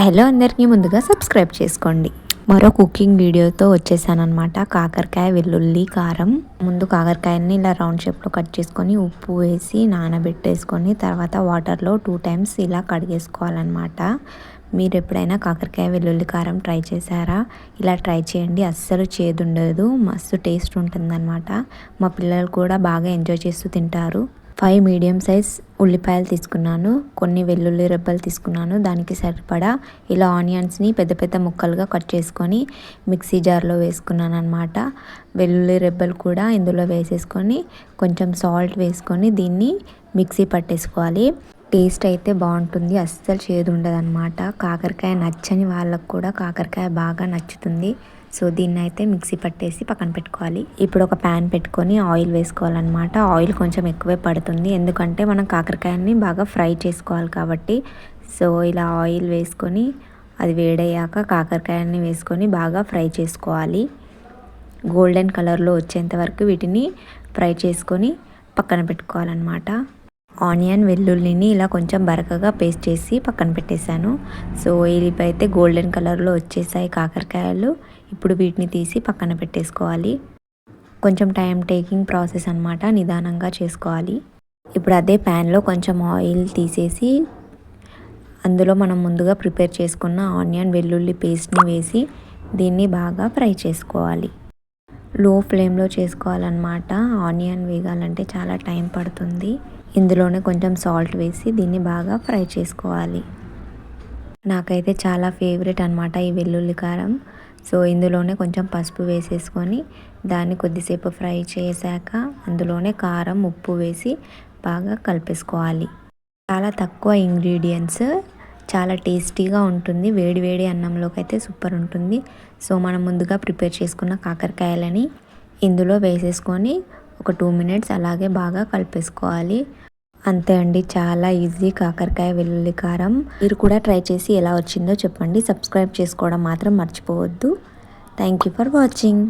Hello అందరికీ ముందుగా subscribe చేసుకోండి. మరో కుకింగ్ వీడియోతో వచ్చేసానమాట. కాకరకాయ వెల్లుల్లి కారం. ముందు కాకరకాయని ఇలా రౌండ్ షేప్లో కట్ చేసుకొని ఉప్పు వేసి నానబెట్టేసుకొని తర్వాత వాటర్లో 2 టైమ్స్ ఇలా కడిగేసుకోవాలన్నమాట. మీరు ఎప్పుడైనా కాకరకాయ వెల్లుల్లి కారం ట్రై చేశారా? ఇలా ట్రై చేయండి, అస్సలు చేదు ఉండదు, మస్తు టేస్ట్ ఉంటుందన్నమాట. మా పిల్లలు కూడా బాగా ఎంజాయ్ చేస్తూ తింటారు. 5 మీడియం సైజ్ ఉల్లిపాయలు తీసుకున్నాను, కొన్ని వెల్లుల్లి రెబ్బలు తీసుకున్నాను. దానికి సరిపడా ఇలా ఆనియన్స్ని పెద్ద పెద్ద ముక్కలుగా కట్ చేసుకొని మిక్సీ జార్లో వేసుకున్నాను అనమాట. వెల్లుల్లి రెబ్బలు కూడా ఇందులో వేసేసుకొని కొంచెం సాల్ట్ వేసుకొని దీన్ని మిక్సీ పట్టేసుకోవాలి. టేస్ట్ అయితే బాగుంటుంది, అస్సలు చేదు ఉండదు అనమాట. కాకరకాయ నచ్చని వాళ్ళకు కూడా కాకరకాయ బాగా నచ్చుతుంది. సో దీన్ని అయితే మిక్సీ పట్టేసి పక్కన పెట్టుకోవాలి. ఇప్పుడు ఒక ప్యాన్ పెట్టుకొని ఆయిల్ వేసుకోవాలన్నమాట. ఆయిల్ కొంచెం ఎక్కువే పడుతుంది, ఎందుకంటే మనం కాకరకాయని బాగా ఫ్రై చేసుకోవాలి కాబట్టి. సో ఇలా ఆయిల్ వేసుకొని అది వేడయ్యాక కాకరకాయని వేసుకొని బాగా ఫ్రై చేసుకోవాలి. గోల్డెన్ కలర్లో వచ్చేంత వరకు వీటిని ఫ్రై చేసుకొని పక్కన పెట్టుకోవాలన్నమాట. ఆనియన్ వెల్లుల్లిని ఇలా కొంచెం బరకగా పేస్ట్ చేసి పక్కన పెట్టేశాను. సో ఇవైతే గోల్డెన్ కలర్లో వచ్చేసాయి కాకరకాయలు. ఇప్పుడు వీటిని తీసి పక్కన పెట్టేసుకోవాలి. కొంచెం టైం టేకింగ్ ప్రాసెస్ అనమాట, నిదానంగా చేసుకోవాలి. ఇప్పుడు అదే ప్యాన్లో కొంచెం ఆయిల్ తీసేసి అందులో మనం ముందుగా ప్రిపేర్ చేసుకున్న ఆనియన్ వెల్లుల్లి పేస్ట్ని వేసి దీన్ని బాగా ఫ్రై చేసుకోవాలి. లో ఫ్లేమ్లో చేసుకోవాలన్నమాట. ఆనియన్ వేగాలంటే చాలా టైం పడుతుంది. ఇందులోనే కొంచెం సాల్ట్ వేసి దీన్ని బాగా ఫ్రై చేసుకోవాలి. నాకైతే చాలా ఫేవరెట్ అనమాట ఈ వెల్లుల్లి కారం. సో ఇందులోనే కొంచెం పసుపు వేసేసుకొని దాన్ని కొద్దిసేపు ఫ్రై చేశాక అందులోనే కారం ఉప్పు వేసి బాగా కలిపేసుకోవాలి. చాలా తక్కువ ఇంగ్రీడియంట్స్, చాలా టేస్టీగా ఉంటుంది. వేడి వేడి అన్నంలోకి అయితే సూపర్ ఉంటుంది. సో మనం ముందుగా ప్రిపేర్ చేసుకున్న కాకరకాయలని ఇందులో వేసేసుకొని ఒక 2 మినిట్స్ అలాగే బాగా కలిపేసుకోవాలి. అంతే అండి, చాలా ఈజీ కాకరకాయ వెల్లుల్లి కారం. మీరు కూడా ట్రై చేసి ఎలా వచ్చిందో చెప్పండి. సబ్స్క్రైబ్ చేసుకోవడం మాత్రం మర్చిపోవద్దు. Thank you for watching.